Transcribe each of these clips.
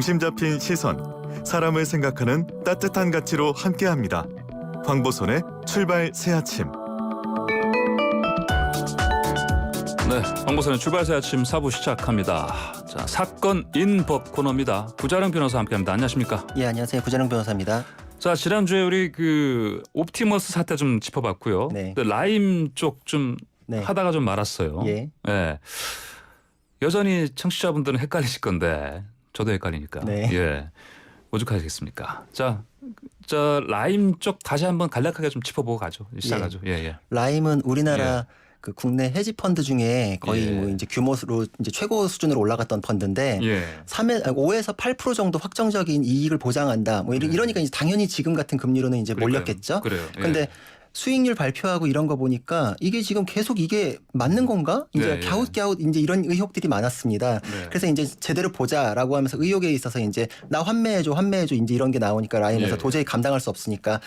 중심 잡힌 시선, 사람을 생각하는 따뜻한 가치로 함께합니다. 황보선의 출발 새아침. 네, 황보선의 출발 새아침 4부 시작합니다. 자, 사건 인법 코너입니다. 구자령 변호사 함께합니다. 안녕하십니까? 예, 안녕하세요. 구자령 변호사입니다. 자, 지난주에 우리 옵티머스 사태 좀 짚어봤고요. 네. 라임 쪽 좀 네. 하다가 좀 말았어요. 예. 예. 여전히 청취자분들은 헷갈리실 건데 저도 헷갈리니까. 네. 예. 오죽하시겠습니까? 자, 라임 쪽 다시 한번 간략하게 좀 짚어보고 가죠. 시작하죠. 예. 라임은 우리나라 그 국내 헤지 펀드 중에 거의 뭐 이제 규모로 이제 최고 수준으로 올라갔던 펀드인데 5에서 8% 정도 확정적인 이익을 보장한다. 뭐 이러니까 이제 당연히 지금 같은 금리로는 이제 몰렸겠죠. 그래요. 근데 수익률 발표하고 이런 거 보니까 이게 지금 계속 이게 맞는 건가? 이제 갸웃갸웃 이제 이런 의혹들이 많았습니다. 그래서 이제 제대로 보자라고 하면서 의혹에 있어서 이제 나 환매해줘 이제 이런 게 나오니까 라임에서 도저히 감당할 수 없으니까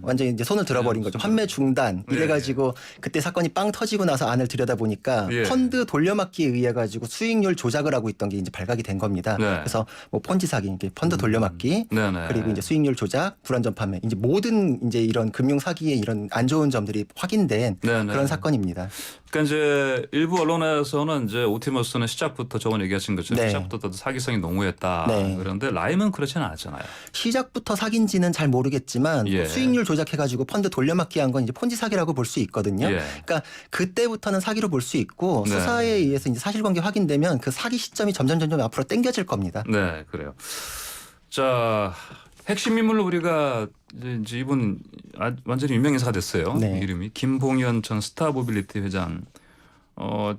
완전히 이제 손을 들어버린 거죠. 환매 중단 이래가지고 그때 사건이 빵 터지고 나서 안을 들여다보니까 펀드 돌려막기에 의해 가지고 수익률 조작을 하고 있던 게 이제 발각이 된 겁니다. 그래서 뭐 폰지 사기, 펀드 돌려막기 그리고 이제 수익률 조작, 불안전 판매 이제 모든 이제 이런 금융 사기의 이런 안 좋은 점들이 확인된 그런 사건입니다. 그러니까 이제 일부 언론에서는 이제 옵티머스는 시작부터 저번 얘기하신 것처럼 네. 시작부터 사기성이 농후했다. 네. 그런데 라임은 그렇지는 않았잖아요. 시작부터 사기인지는 잘 모르겠지만 수익률 조작해가지고 펀드 돌려막기한 건 이제 폰지 사기라고 볼 수 있거든요. 그러니까 그때부터는 사기로 볼 수 있고 수사에 의해서 이제 사실관계 확인되면 그 사기 시점이 점점 앞으로 당겨질 겁니다. 네, 그래요. 자, 핵심 인물로 우리가 이제 이분 완전히 유명 인사가 됐어요. 이름이 김봉현 전 스타모빌리티 회장.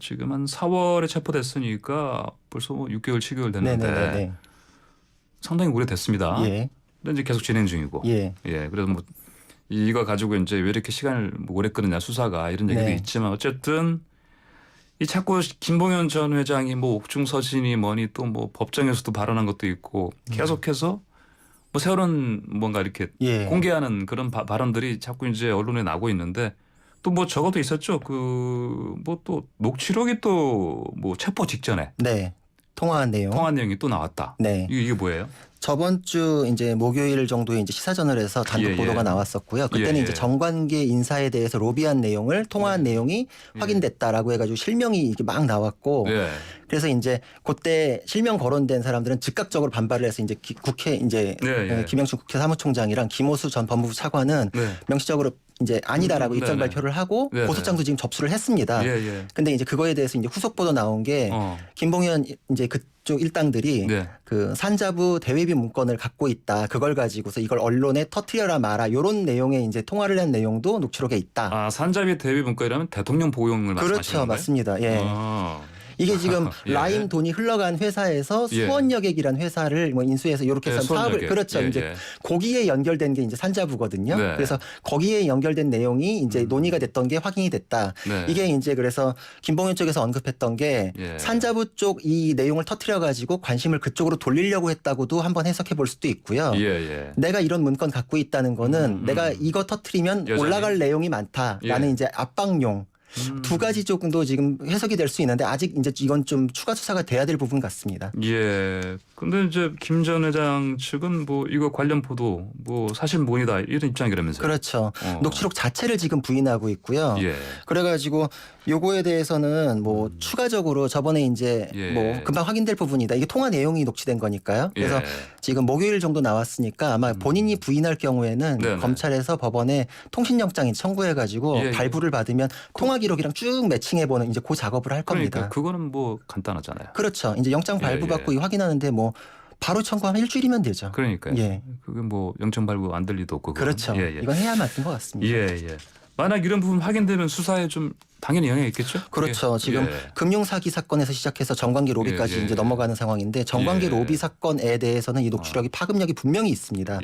지금 한 4월에 체포됐으니까 벌써 뭐 6개월, 7개월 됐는데 상당히 오래됐습니다. 근데 이제 계속 진행 중이고. 그래서 뭐 이거 가지고 이제 왜 이렇게 시간을 오래 끄느냐 수사가 이런 얘기도 있지만 어쨌든 이 자꾸 김봉현 전 회장이 뭐 옥중서신이 뭐니 또 뭐 법정에서도 발언한 것도 있고 계속해서 뭐 새로운 뭔가 이렇게 공개하는 그런 발언들이 자꾸 이제 언론에 나오고 있는데 또 뭐 저것도 있었죠. 그 뭐 또 녹취록이 또 뭐 체포 직전에 통화한 내용이 또 나왔다. 이게 뭐예요? 저번 주 이제 목요일 정도에 이제 시사저널에서 단독 보도가 나왔었고요. 그때는 이제 정관계 인사에 대해서 로비한 내용을 통화한 내용이 확인됐다라고 해가지고 실명이 이렇게 막 나왔고. 그래서 이제 그때 실명 거론된 사람들은 즉각적으로 반발을 해서 이제 국회 이제 김영춘 국회 사무총장이랑 김호수 전 법무부 차관은 명시적으로 이제 아니다라고 입장 발표를 하고 고소장도 지금 접수를 했습니다. 근데 이제 그거에 대해서 이제 후속 보도 나온 게 김봉현 이제 그쪽 일당들이 그 산자부 대외비 문건을 갖고 있다. 그걸 가지고서 이걸 언론에 터트려라 마라. 이런 내용의 이제 통화를 한 내용도 녹취록에 있다. 아, 산자비 대외비 문건이라면 대통령 보고용을 말씀하시는 그렇죠, 거예요? 맞습니다. 이게 지금 라임 돈이 흘러간 회사에서 수원여객이라는 회사를 뭐 인수해서 이렇게 해서 사업을 이제 거기에 연결된 게 이제 산자부거든요. 그래서 거기에 연결된 내용이 이제 논의가 됐던 게 확인이 됐다. 이게 이제 그래서 김봉현 쪽에서 언급했던 게 산자부 쪽 이 내용을 터트려 가지고 관심을 그쪽으로 돌리려고 했다고도 한번 해석해 볼 수도 있고요. 내가 이런 문건 갖고 있다는 거는 내가 이거 터트리면 올라갈 내용이 많다라는 이제 압박용. 두 가지 정도 지금 해석이 될 수 있는데 아직 이제 이건 좀 추가 수사가 돼야 될 부분 같습니다. 근데 이제 김 전 회장 측은 뭐 이거 관련 보도 뭐 사실 무근이다 이런 입장이라면서요. 그렇죠. 녹취록 자체를 지금 부인하고 있고요. 그래가지고 요거에 대해서는 뭐 추가적으로 저번에 이제 뭐 금방 확인될 부분이다. 이게 통화 내용이 녹취된 거니까요. 그래서 지금 목요일 정도 나왔으니까 아마 본인이 부인할 경우에는 검찰에서 법원에 통신영장 청구해가지고 발부를 받으면 통화 기록이랑 쭉 매칭해보는 이제 그 작업을 할 겁니다. 그러니까 그거는 뭐 간단하잖아요. 그렇죠. 이제 영장 발부받고 확인하는데 뭐 바로 청구하면 일주일이면 되죠. 그러니까요. 그게 뭐 영장 발부 안 될 리도 없고. 그렇죠. 이건 해야 맞는 것 같습니다. 만약 이런 부분 확인되면 수사에 좀 당연히 영향이 있겠죠? 그렇죠. 지금 금융사기 사건에서 시작해서 정관계 로비까지 이제 넘어가는 상황인데 정관계 로비 사건에 대해서는 이 녹취록이 파급력이 분명히 있습니다.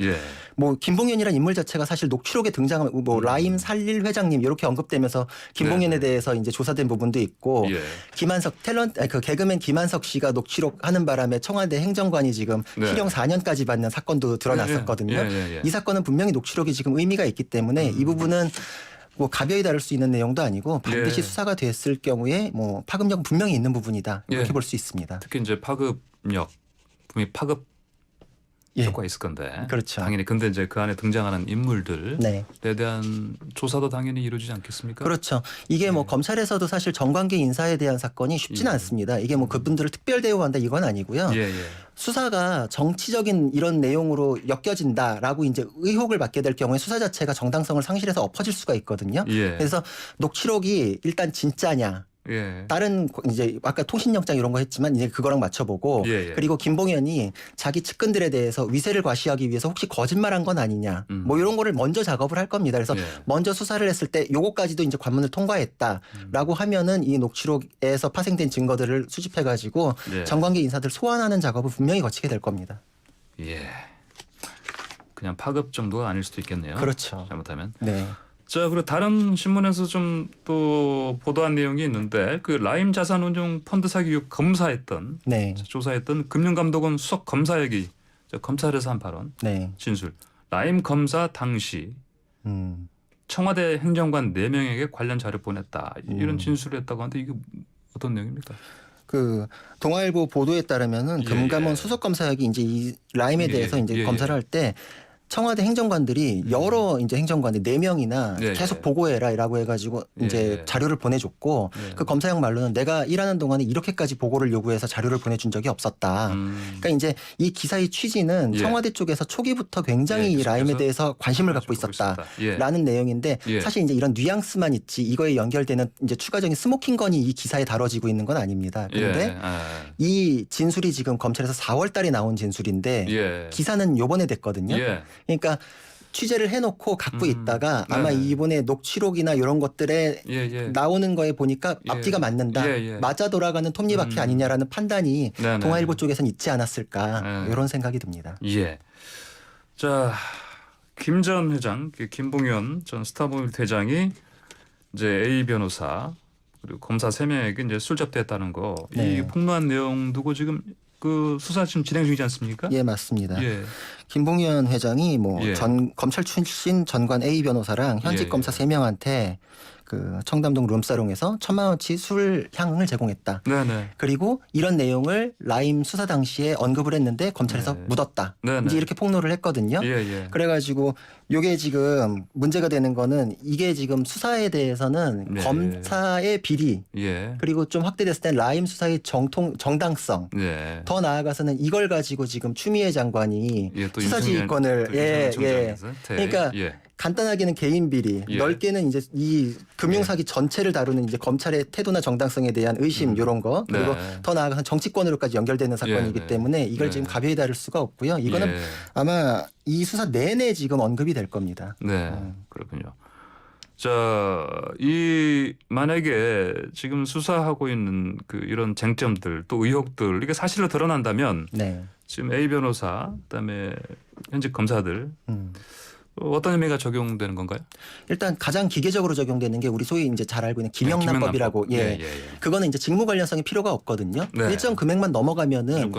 뭐 김봉현이라는 인물 자체가 사실 녹취록에 등장한 뭐 라임 살릴 회장님 이렇게 언급되면서 김봉현에 대해서 이제 조사된 부분도 있고 김한석 그 개그맨 김한석 씨가 녹취록 하는 바람에 청와대 행정관이 지금 실형 4년까지 받는 사건도 드러났었거든요. 이 사건은 분명히 녹취록이 지금 의미가 있기 때문에 이 부분은 뭐 가벼이 다룰 수 있는 내용도 아니고 반드시 수사가 됐을 경우에 뭐 파급력은 분명히 있는 부분이다 이렇게 볼 수 있습니다. 특히 이제 파급력, 분명히 파급 예. 효과가 있을 건데. 그렇죠. 당연히 근데 이제 그 안에 등장하는 인물들에 네. 대한 조사도 당연히 이루어지지 않겠습니까? 그렇죠. 이게 뭐 예. 검찰에서도 사실 정관계 인사에 대한 사건이 쉽지는 예. 않습니다. 이게 뭐 그분들을 특별 대우한다 이건 아니고요. 예, 예. 수사가 정치적인 이런 내용으로 엮여진다라고 이제 의혹을 받게 될 경우에 수사 자체가 정당성을 상실해서 엎어질 수가 있거든요. 예. 그래서 녹취록이 일단 진짜냐, 예. 다른 이제 아까 통신영장 이런 거 했지만 이제 그거랑 맞춰보고 예, 예. 그리고 김봉현이 자기 측근들에 대해서 위세를 과시하기 위해서 혹시 거짓말한 건 아니냐 뭐 이런 거를 먼저 작업을 할 겁니다. 그래서 예. 먼저 수사를 했을 때 요거까지도 이제 관문을 통과했다라고 하면은 이 녹취록에서 파생된 증거들을 수집해가지고 예. 정관계 인사들 소환하는 작업을 분명히 거치게 될 겁니다. 예. 그냥 파급 정도가 아닐 수도 있겠네요. 그렇죠. 잘못하면. 네. 자, 그리고 다른 신문에서 좀 또 보도한 내용이 있는데 그 라임 자산운용 펀드 사기 의혹 검사했던 네. 조사했던 금융감독원 수석 검사에게 검찰에서 한 발언 네. 진술. 라임 검사 당시 청와대 행정관 4명에게 관련 자료 보냈다. 이런 진술을 했다고 하는데 이게 어떤 내용입니까? 그 동아일보 보도에 따르면은 예, 금감원 예. 수석 검사에게 이제 이 라임에 예, 대해서 이제 예, 검사를 예. 할 때 청와대 행정관들이 여러 이제 행정관들 4명이나 예, 계속 예. 보고해라라고 해가지고 예, 이제 예. 자료를 보내줬고 예. 그 검사형 말로는 내가 일하는 동안에 이렇게까지 보고를 요구해서 자료를 보내준 적이 없었다. 그러니까 이제 이 기사의 취지는 예. 청와대 쪽에서 초기부터 굉장히 예, 이 라임에 계속해서 대해서 관심을 갖고 가지고 있었다라는 예. 내용인데 예. 사실 이제 이런 뉘앙스만 있지 이거에 연결되는 이제 추가적인 스모킹건이 이 기사에 다뤄지고 있는 건 아닙니다. 그런데 예. 아. 이 진술이 지금 검찰에서 4월 달에 나온 진술인데 예. 기사는 요번에 됐거든요. 예. 그러니까 취재를 해놓고 갖고 있다가 아마 네네. 이번에 녹취록이나 이런 것들에 예, 예. 나오는 거에 보니까 예. 앞뒤가 맞는다. 예, 예. 맞아 돌아가는 톱니바퀴 아니냐라는 판단이 네네. 동아일보 쪽에서는 있지 않았을까 네. 이런 생각이 듭니다. 예. 자, 김 전 회장, 김봉현 전 스타모빌 회장이 이제 A 변호사 그리고 검사 3명에게 이제 술 접대했다는 거, 네. 이 폭로한 내용 두고 지금 그 수사 지금 진행 중이지 않습니까? 예, 맞습니다. 예. 김봉현 회장이 뭐 예. 검찰 출신 전관 A 변호사랑 현직 예, 예. 검사 3명한테 그 청담동 룸사롱에서 1,000만 원치 술 향을 제공했다. 네네. 그리고 이런 내용을 라임 수사 당시에 언급을 했는데 검찰에서 네. 묻었다. 네네. 이제 이렇게 폭로를 했거든요. 예, 예. 그래가지고 요게 지금 문제가 되는 거는 이게 지금 수사에 대해서는 네. 검사의 비리 예. 그리고 좀 확대됐을 때 라임 수사의 정당성 예. 더 나아가서는 이걸 가지고 지금 추미애 장관이 예, 또 수사지휘권을 그러니까 예. 간단하게는 개인 비리, 예. 넓게는 이제 이 금융사기 전체를 다루는 이제 검찰의 태도나 정당성에 대한 의심 이런 거 그리고 네. 더 나아가서 정치권으로까지 연결되는 사건이기 네. 때문에 이걸 네. 지금 가벼이 다룰 수가 없고요. 이거는 예. 아마 이 수사 내내 지금 언급이 될 겁니다. 네, 그렇군요. 자, 이 만약에 지금 수사하고 있는 그 이런 쟁점들 또 의혹들 이게 사실로 드러난다면 네. 지금 A 변호사 그다음에 현직 검사들 음. 어떤 의미가 적용되는 건가요? 일단 가장 기계적으로 적용되는 게 우리 소위 이제 잘 알고 있는 김영란법이라고 김영란법. 그거는 이제 직무 관련성이 필요가 없거든요. 네. 일정 금액만 넘어가면은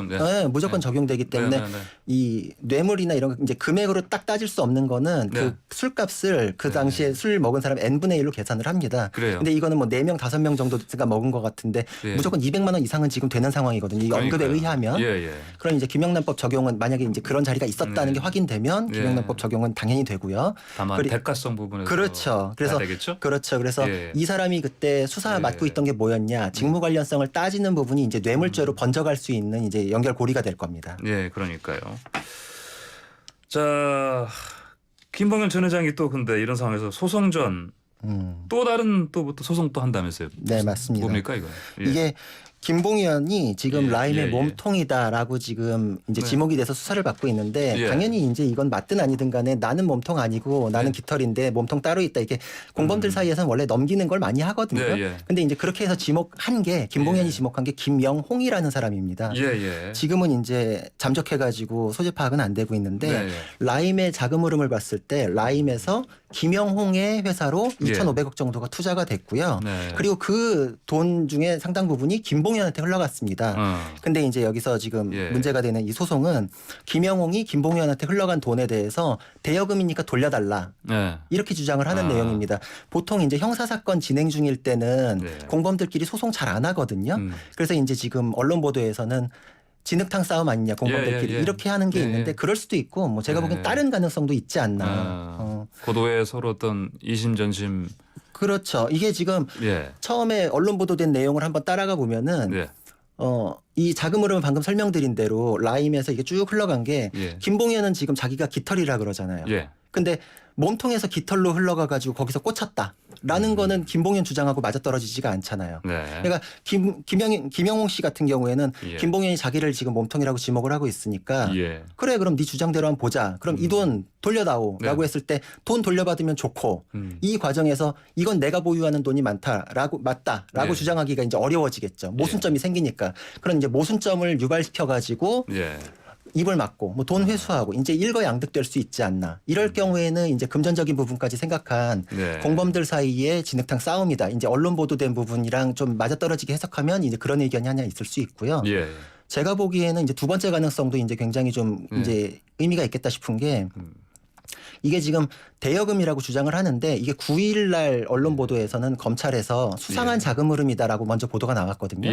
무조건 네. 적용되기 때문에 네, 네, 네. 이 뇌물이나 이런 이제 금액으로 딱 따질 수 없는 거는 네. 그 술값을 그 당시에 술 먹은 사람 n분의 1로 계산을 합니다. 그래요. 근데 이거는 뭐 4명 5명 정도가 먹은 것 같은데 예. 무조건 200만 원 이상은 지금 되는 상황이거든요. 이 언급에 그러니까요. 의하면. 예, 예. 그럼 이제 김영란법 적용은 만약에 이제 그런 자리가 있었다는 네. 게 확인되면 예. 김영란법 적용은 당연히 되고요. 다만 그리- 대가성 부분에서 그렇죠. 그래서 되겠죠? 그렇죠. 그래서 예. 이 사람이 그때 수사 예. 맡고 있던 게 뭐였냐, 직무 관련성을 따지는 부분이 이제 뇌물죄로 번져갈 수 있는 이제 연결고리가 될 겁니다. 예, 그러니까요. 자, 김봉현 전 회장이 또 근데 이런 상황에서 소송 전 또 다른 또 소송 또 한다면서요? 네, 맞습니다. 뭡니까 이거? 예. 이게 김봉현이 지금 예, 라임의 예, 예. 몸통이다라고 지금 이제 네. 지목이 돼서 수사를 받고 있는데 예. 당연히 이제 이건 맞든 아니든 간에 나는 몸통 아니고 나는 네. 깃털인데 몸통 따로 있다. 이게 공범들 사이에서는 원래 넘기는 걸 많이 하거든요. 예, 예. 근데 이제 그렇게 해서 지목한 게 김봉현이 예. 지목한 게 김영홍이라는 사람입니다. 예, 예. 지금은 이제 잠적해가지고 소재 파악은 안 되고 있는데 네, 예. 라임의 자금 흐름을 봤을 때 라임에서 김영홍의 회사로 예. 2,500억 정도가 투자가 됐고요. 네. 그리고 그 돈 중에 상당 부분이 김봉현한테 흘러갔습니다. 근데 이제 여기서 지금 예. 문제가 되는 이 소송은 김영홍이 김봉현한테 흘러간 돈에 대해서 대여금이니까 돌려달라. 네. 이렇게 주장을 하는 내용입니다. 보통 이제 형사사건 진행 중일 때는 네. 공범들끼리 소송 잘 안 하거든요. 음. 그래서 이제 지금 언론 보도에서는 진흙탕 싸움 아니냐 공범들끼리 이렇게 하는 게 있는데 그럴 수도 있고 뭐 제가 보기엔 다른 가능성도 있지 않나. 고도의 서로 어떤 이심전심. 그렇죠. 이게 지금 처음에 언론 보도된 내용을 한번 따라가 보면은 이 자금 흐름은 방금 설명드린 대로 라임에서 이게 쭉 흘러간 게 김봉현은 지금 자기가 깃털이라 그러잖아요. 근데 몸통에서 깃털로 흘러가가지고 거기서 꽂혔다라는 거는 김봉현 주장하고 맞아떨어지지가 않잖아요. 그러니까 김영웅 씨 같은 경우에는 김봉현이 자기를 지금 몸통이라고 지목을 하고 있으니까 그래 그럼 네 주장대로 한번 보자. 그럼 이 돈 돌려다오라고 했을 때 돈 돌려받으면 좋고 이 과정에서 이건 내가 보유하는 돈이 맞다라고 주장하기가 이제 어려워지겠죠. 모순점이 생기니까. 그런 이제 모순점을 유발시켜 가지고 입을 막고 뭐 돈 회수하고 이제 일거양득될 수 있지 않나. 이럴 경우에는 이제 금전적인 부분까지 생각한 공범들 사이의 진흙탕 싸움이다. 이제 언론 보도된 부분이랑 좀 맞아떨어지게 해석하면 이제 그런 의견이 하나 있을 수 있고요. 제가 보기에는 이제 두 번째 가능성도 이제 굉장히 좀 이제 의미가 있겠다 싶은 게 이게 지금 대여금이라고 주장을 하는데 이게 9일 날 언론 보도에서는 검찰에서 수상한 자금 흐름이다라고 먼저 보도가 나왔거든요.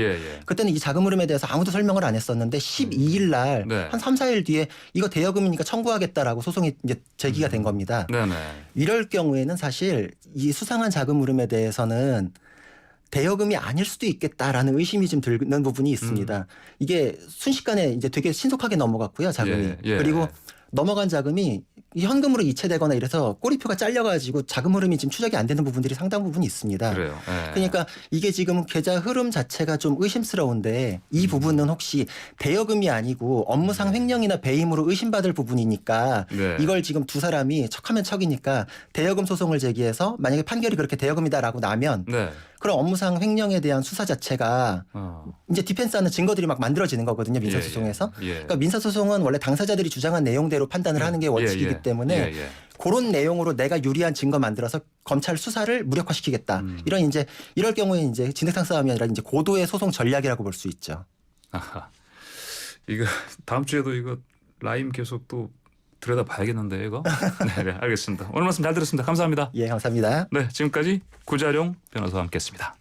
그때는 이 자금 흐름에 대해서 아무도 설명을 안 했었는데 12일 날 한 3, 4일 뒤에 이거 대여금이니까 청구하겠다라고 소송이 이제 제기가 된 겁니다. 이럴 경우에는 사실 이 수상한 자금 흐름에 대해서는 대여금이 아닐 수도 있겠다라는 의심이 좀 드는 부분이 있습니다. 이게 순식간에 이제 되게 신속하게 넘어갔고요, 자금이. 그리고 넘어간 자금이 현금으로 이체되거나 이래서 꼬리표가 잘려가지고 자금 흐름이 지금 추적이 안 되는 부분들이 상당 부분 있습니다. 그러니까 이게 지금 계좌 흐름 자체가 좀 의심스러운데 이 부분은 혹시 대여금이 아니고 업무상 횡령이나 배임으로 의심받을 부분이니까 이걸 지금 두 사람이 척하면 척이니까 대여금 소송을 제기해서 만약에 판결이 그렇게 대여금이다라고 나면 그럼 업무상 횡령에 대한 수사 자체가 이제 디펜스하는 증거들이 막 만들어지는 거거든요. 민사소송에서. 그러니까 민사소송은 원래 당사자들이 주장한 내용대로 판단을 하는 게 원칙이기 때문에 그런 내용으로 내가 유리한 증거 만들어서 검찰 수사를 무력화시키겠다. 이런 이제 이럴 경우에 이제 진흙탕 싸움이 아니라 이제 고도의 소송 전략이라고 볼 수 있죠. 이거 다음 주에도 이거 라임 계속 또 들여다 봐야겠는데 이거. 네, 알겠습니다. 오늘 말씀 잘 들었습니다. 감사합니다. 예, 감사합니다. 네, 지금까지 구자룡 변호사와 함께했습니다.